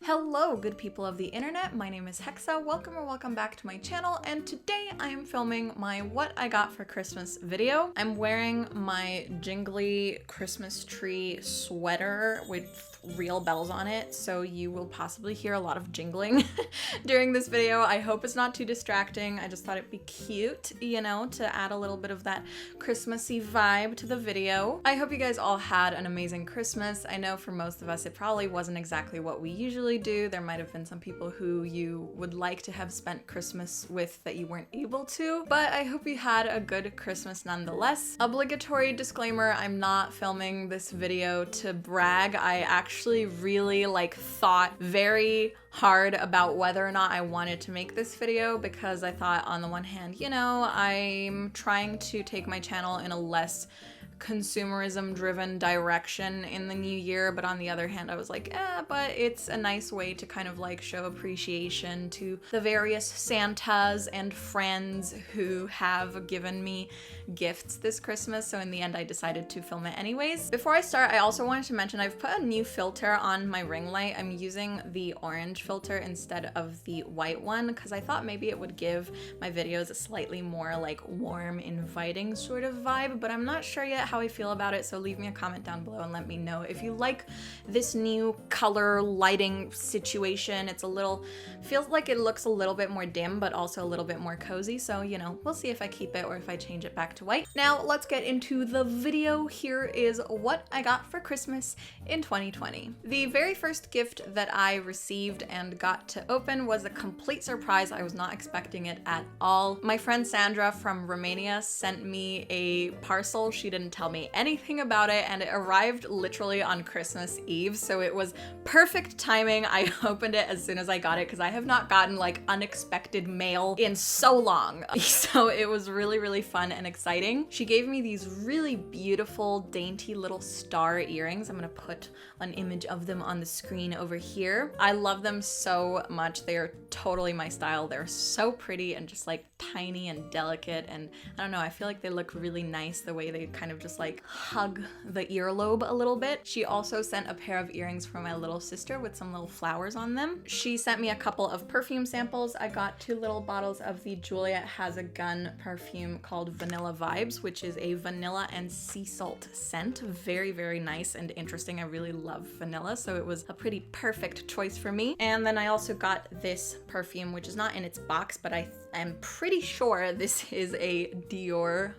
Hello, good people of the internet. My name is Hexa. Welcome back to my channel, and today I am filming my What I Got for Christmas video. I'm wearing my jingly Christmas tree sweater with real bells on it, so you will possibly hear a lot of jingling during this video. I hope it's not too distracting. I just thought it'd be cute, you know, to add a little bit of that Christmassy vibe to the video. I hope you guys all had an amazing Christmas. I know for most of us it probably wasn't exactly what we usually do. There might have been some people who you would like to have spent Christmas with that you weren't able to, but I hope you had a good Christmas nonetheless. Obligatory disclaimer, I'm not filming this video to brag. I actually really thought very hard about whether or not I wanted to make this video, because I thought, on the one hand, you know, I'm trying to take my channel in a less consumerism driven direction in the new year, but on the other hand I was like, but it's a nice way to kind of like show appreciation to the various Santas and friends who have given me gifts this Christmas, so in the end I decided to film it anyways. Before I start, I also wanted to mention I've put a new filter on my ring light. I'm using the orange filter instead of the white one because I thought maybe it would give my videos a slightly more like warm, inviting sort of vibe, but I'm not sure yet how I feel about it, so leave me a comment down below and let me know if you like this new color lighting situation. It's a little, feels like it looks a little bit more dim but also a little bit more cozy, so you know, we'll see if I keep it or if I change it back to white. Now let's get into the video. Here is what I got for Christmas in 2020. The very first gift that I received and got to open was a complete surprise. I was not expecting it at all. My friend Sandra from Romania sent me a parcel. She didn't tell me anything about it, and it arrived literally on Christmas Eve, so it was perfect timing. I opened it as soon as I got it because I have not gotten like unexpected mail in so long, so it was really fun and exciting. She gave me these really beautiful dainty little star earrings. I'm gonna put an image of them on the screen over here. I love them so much. They are totally my style. They're so pretty and just like tiny and delicate, and I don't know, I feel like they look really nice the way they kind of just like hug the earlobe a little bit. She also sent a pair of earrings for my little sister with some little flowers on them. She sent me a couple of perfume samples. I got 2 little bottles of the Juliet Has a Gun perfume called Vanilla Vibes, which is a vanilla and sea salt scent. Very nice and interesting. I really love vanilla, so it was a pretty perfect choice for me. And then I also got this perfume, which is not in its box, but I am pretty sure this is a Dior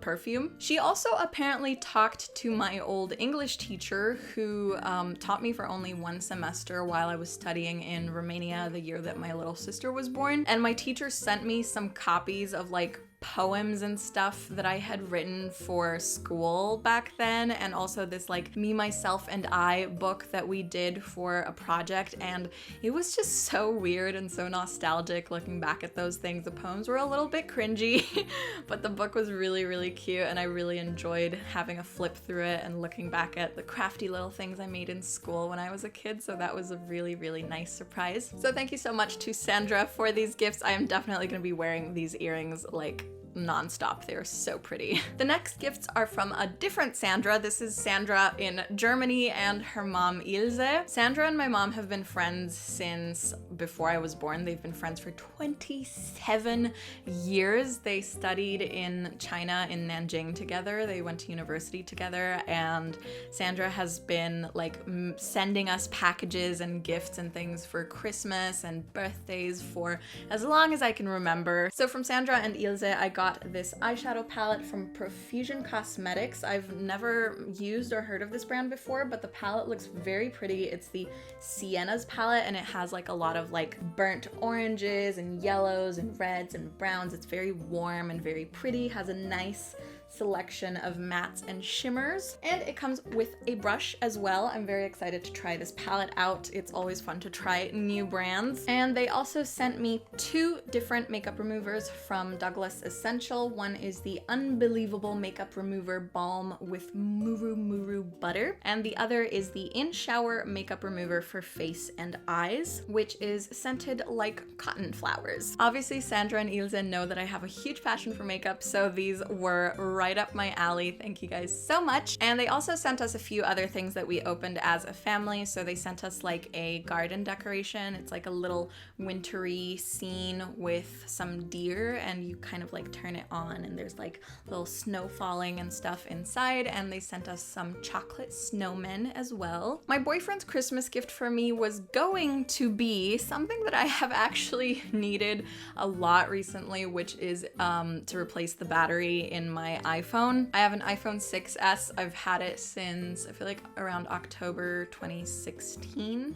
perfume. She also apparently talked to my old English teacher who taught me for only 1 semester while I was studying in Romania the year that my little sister was born, and my teacher sent me some copies of like poems and stuff that I had written for school back then, and also this like Me, Myself, and I book that we did for a project, and it was just so weird and so nostalgic looking back at those things. The poems were a little bit cringy but the book was really cute, and I really enjoyed having a flip through it and looking back at the crafty little things I made in school when I was a kid, so that was a really nice surprise. So thank you so much to Sandra for these gifts. I am definitely going to be wearing these earrings like non-stop. They're so pretty. The next gifts are from a different Sandra. This is Sandra in Germany and her mom Ilse. Sandra and my mom have been friends since before I was born. They've been friends for 27 years. They studied in China in Nanjing together. They went to university together, and Sandra has been like sending us packages and gifts and things for Christmas and birthdays for as long as I can remember. So from Sandra and Ilse, I got this eyeshadow palette from Profusion Cosmetics. I've never used or heard of this brand before, but the palette looks very pretty. It's the Sienna's palette, and it has like a lot of like burnt oranges and yellows and reds and browns. It's very warm and very pretty, has a nice selection of mattes and shimmers, and it comes with a brush as well. I'm very excited to try this palette out. It's always fun to try new brands. And they also sent me 2 different makeup removers from Douglas Essential. One is the Unbelievable Makeup Remover Balm with Muru Muru Butter, and the other is the In Shower Makeup Remover for face and eyes, which is scented like cotton flowers. Obviously, Sandra and Ilse know that I have a huge passion for makeup, so these were right up my alley. Thank you guys so much. And they also sent us a few other things that we opened as a family. So they sent us like a garden decoration. It's like a little wintry scene with some deer, and you kind of like turn it on and there's like little snow falling and stuff inside. And they sent us some chocolate snowmen as well. My boyfriend's Christmas gift for me was going to be something that I have actually needed a lot recently, which is to replace the battery in my iPhone. I have an iPhone 6S. I've had it since I feel like around October 2016.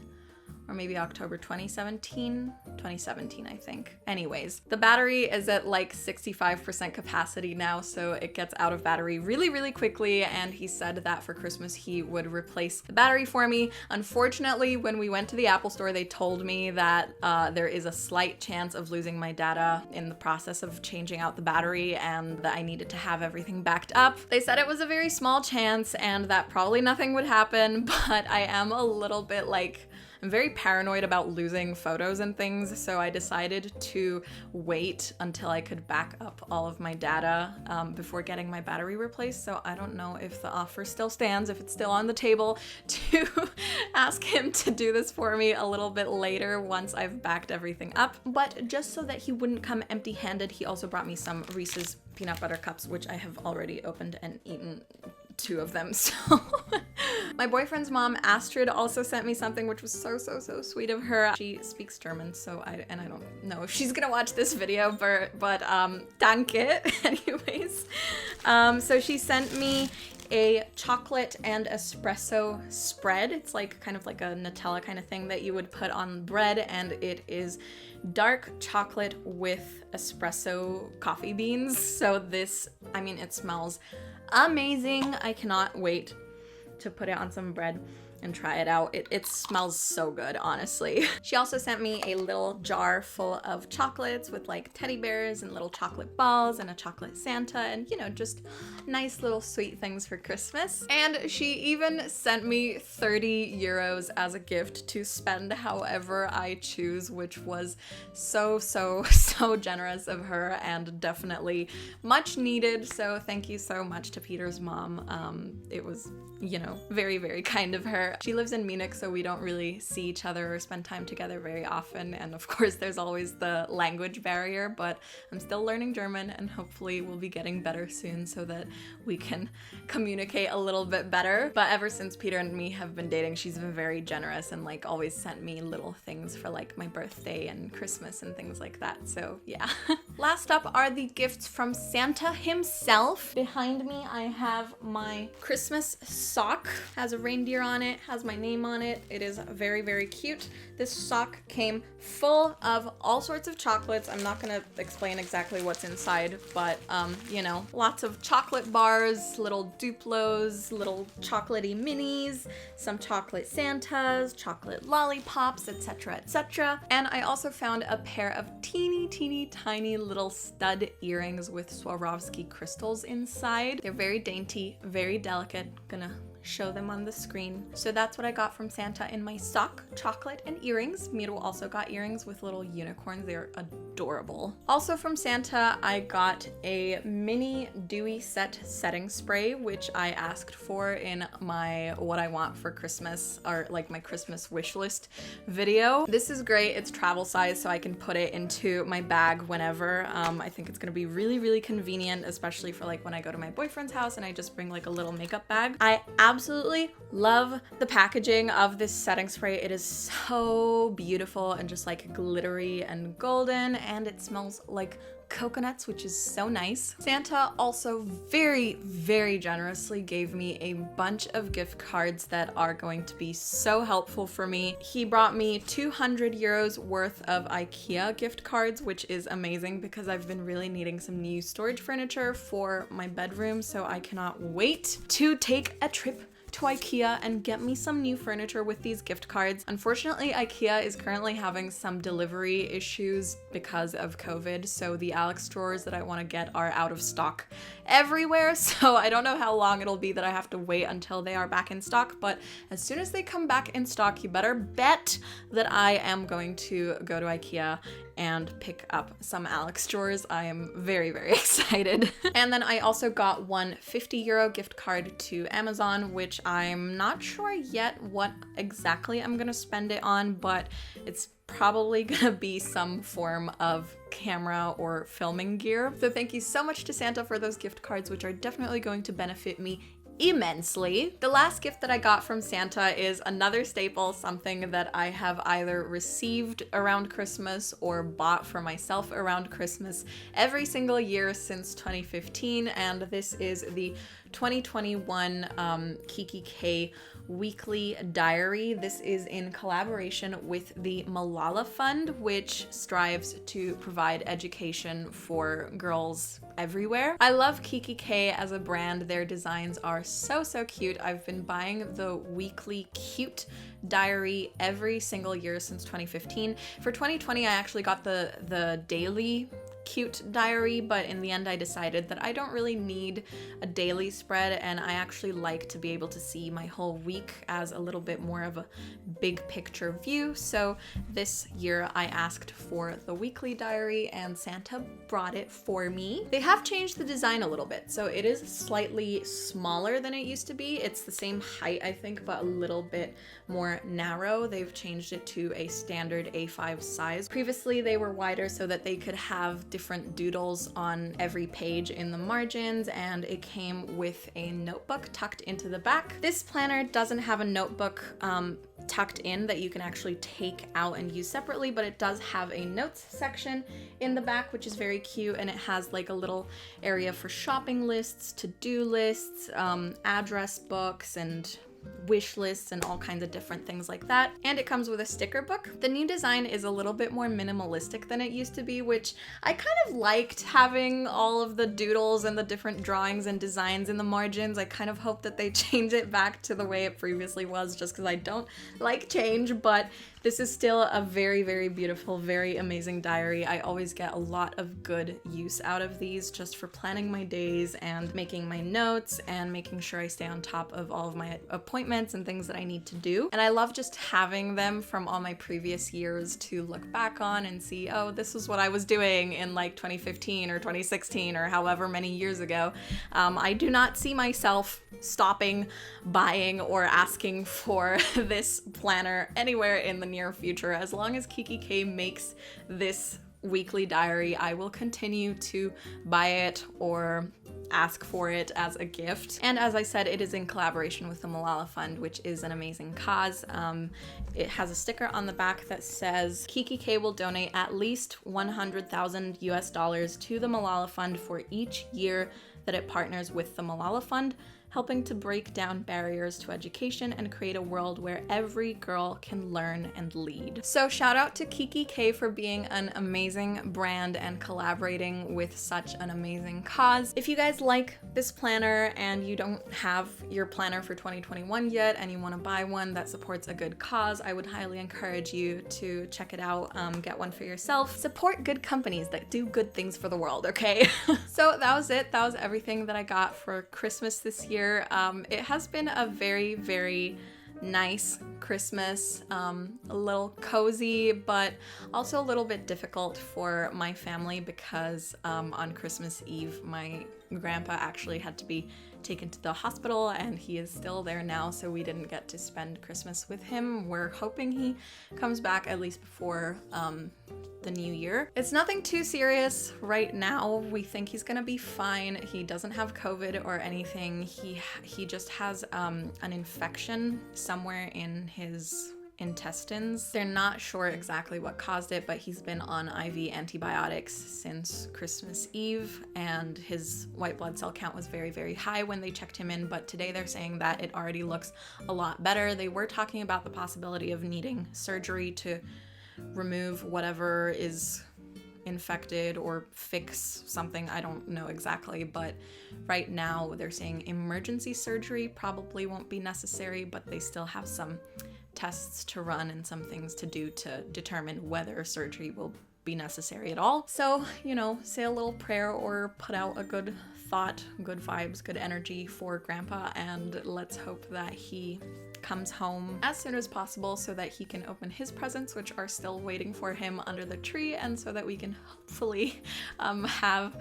Or maybe October 2017, I think. Anyways, the battery is at like 65% capacity now, so it gets out of battery really, really quickly, and he said that for Christmas he would replace the battery for me. Unfortunately, when we went to the Apple store, they told me that there is a slight chance of losing my data in the process of changing out the battery, and that I needed to have everything backed up. They said it was a very small chance and that probably nothing would happen, but I am a little bit like, I'm very paranoid about losing photos and things, so I decided to wait until I could back up all of my data before getting my battery replaced. So I don't know if the offer still stands, if it's still on the table, to ask him to do this for me a little bit later once I've backed everything up. But just so that he wouldn't come empty-handed, he also brought me some Reese's peanut butter cups, which I have already opened and eaten 2 of them, so. My boyfriend's mom, Astrid, also sent me something which was so sweet of her. She speaks German, so I don't know if she's gonna watch this video, but danke, anyways. So she sent me a chocolate and espresso spread. It's like kind of like a Nutella kind of thing that you would put on bread, and it is dark chocolate with espresso coffee beans. So this, I mean, it smells amazing. I cannot wait to put it on some bread and try it out. It smells so good, honestly. She also sent me a little jar full of chocolates with like teddy bears and little chocolate balls and a chocolate Santa, and you know, just nice little sweet things for Christmas. And she even sent me 30 euros as a gift to spend however I choose, which was so generous of her and definitely much needed. So thank you so much to Peter's mom. It was, you know, very kind of her. She lives in Munich, so we don't really see each other or spend time together very often, and of course there's always the language barrier, but I'm still learning German and hopefully we'll be getting better soon so that we can communicate a little bit better. But ever since Peter and me have been dating, she's been very generous and like always sent me little things for like my birthday and Christmas and things like that, so yeah. Last up are the gifts from Santa himself. Behind me I have my Christmas sock, has a reindeer on it, has my name on it. It is very cute. This sock came full of all sorts of chocolates. I'm not gonna explain exactly what's inside, but you know, lots of chocolate bars, little Duplos, little chocolatey minis, some chocolate Santas, chocolate lollipops, etc. And I also found a pair of teeny tiny little stud earrings with Swarovski crystals inside. They're very dainty, very delicate. Gonna show them on the screen. So that's what I got from Santa in my sock, chocolate and earrings. Miro also got earrings with little unicorns. They're adorable. Also from Santa, I got a mini dewy set setting spray, which I asked for in my what I want for Christmas, or like my Christmas wish list video. This is great. It's travel size, so I can put it into my bag whenever. I think it's gonna be really convenient, especially for like when I go to my boyfriend's house and I just bring like a little makeup bag. I absolutely love the packaging of this setting spray. It is so beautiful and just like glittery and golden, and it smells like coconuts, which is so nice. Santa also very generously gave me a bunch of gift cards that are going to be so helpful for me. He brought me 200 euros worth of IKEA gift cards, which is amazing because I've been really needing some new storage furniture for my bedroom, so I cannot wait to take a trip to IKEA and get me some new furniture with these gift cards. Unfortunately, IKEA is currently having some delivery issues because of COVID, so the Alex drawers that I want to get are out of stock everywhere, so I don't know how long it'll be that I have to wait until they are back in stock, but as soon as they come back in stock, you better bet that I am going to go to IKEA and pick up some Alex drawers. I am very, very excited. And then I also got one 50 € gift card to Amazon, which I'm not sure yet what exactly I'm gonna spend it on, but it's probably gonna be some form of camera or filming gear. So thank you so much to Santa for those gift cards, which are definitely going to benefit me immensely. The last gift that I got from Santa is another staple, something that I have either received around Christmas or bought for myself around Christmas every single year since 2015, and this is the 2021 Kikki K weekly diary. This is in collaboration with the Malala Fund, which strives to provide education for girls everywhere. I love Kikki K as a brand. Their designs are so cute. I've been buying the weekly cute diary every single year since 2015. For 2020, I actually got the daily cute diary, but in the end I decided that I don't really need a daily spread, and I actually like to be able to see my whole week as a little bit more of a big picture view. So this year I asked for the weekly diary and Santa brought it for me. They have changed the design a little bit, so it is slightly smaller than it used to be. It's the same height, I think, but a little bit more narrow. They've changed it to a standard A5 size. Previously they were wider so that they could have different doodles on every page in the margins, and it came with a notebook tucked into the back. This planner doesn't have a notebook tucked in that you can actually take out and use separately, but it does have a notes section in the back, which is very cute, and it has like a little area for shopping lists, to-do lists, address books, and wish lists and all kinds of different things like that. And it comes with a sticker book. The new design is a little bit more minimalistic than it used to be, which I kind of liked, having all of the doodles and the different drawings and designs in the margins. I kind of hope that they change it back to the way it previously was, just because I don't like change, but this is still a very beautiful, very amazing diary. I always get a lot of good use out of these just for planning my days and making my notes and making sure I stay on top of all of my appointments and things that I need to do. And I love just having them from all my previous years to look back on and see, oh, this is what I was doing in like 2015 or 2016 or however many years ago. I do not see myself stopping buying or asking for this planner anywhere in the near future. As long as Kikki K makes this weekly diary, I will continue to buy it or ask for it as a gift. And as I said, it is in collaboration with the Malala Fund, which is an amazing cause. It has a sticker on the back that says Kikki K will donate at least $100,000 US to the Malala Fund for each year that it partners with the Malala Fund, helping to break down barriers to education and create a world where every girl can learn and lead. So shout out to Kikki K for being an amazing brand and collaborating with such an amazing cause. If you guys like this planner and you don't have your planner for 2021 yet and you want to buy one that supports a good cause, I would highly encourage you to check it out, get one for yourself. Support good companies that do good things for the world, okay? So that was it. That was everything that I got for Christmas this year. It has been a very nice Christmas, a little cozy, but also a little bit difficult for my family because on Christmas Eve, my grandpa actually had to be taken to the hospital and he is still there now, so we didn't get to spend Christmas with him. We're hoping he comes back at least before the new year. It's nothing too serious right now. We think he's gonna be fine. He doesn't have COVID or anything. He just has an infection somewhere in his intestines. They're not sure exactly what caused it, but he's been on IV antibiotics since Christmas Eve, and his white blood cell count was very high when they checked him in, but today they're saying that it already looks a lot better. They were talking about the possibility of needing surgery to remove whatever is infected or fix something. I don't know exactly, but right now they're saying emergency surgery probably won't be necessary, but they still have some tests to run and some things to do to determine whether surgery will be necessary at all. So, you know, say a little prayer or put out a good thought, good vibes, good energy for Grandpa, and let's hope that he comes home as soon as possible so that he can open his presents, which are still waiting for him under the tree, and so that we can hopefully have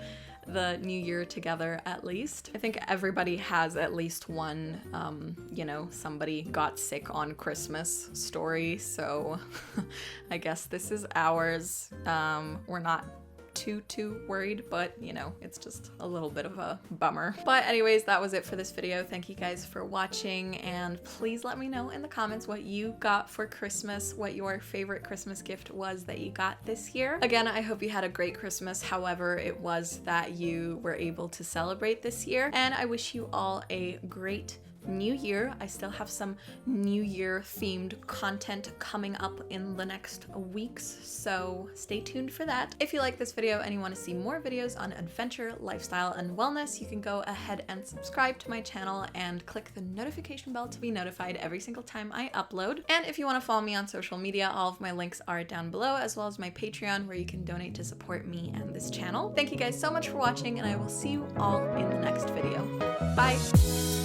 the new year together at least. I think everybody has at least one, you know, somebody got sick on Christmas story, so I guess this is ours. We're not too worried, but you know, it's just a little bit of a bummer. But anyways, that was it for this video. Thank you guys for watching, and please let me know in the comments what you got for Christmas, what your favorite Christmas gift was that you got this year. Again, I hope you had a great Christmas, however it was that you were able to celebrate this year, and I wish you all a great new year. I still have some new year themed content coming up in the next weeks, so stay tuned for that. If you like this video and you want to see more videos on adventure, lifestyle, and wellness, you can go ahead and subscribe to my channel and click the notification bell to be notified every single time I upload. And if you want to follow me on social media, all of my links are down below, as well as my Patreon, where you can donate to support me and this channel. Thank you guys so much for watching, and I will see you all in the next video. Bye!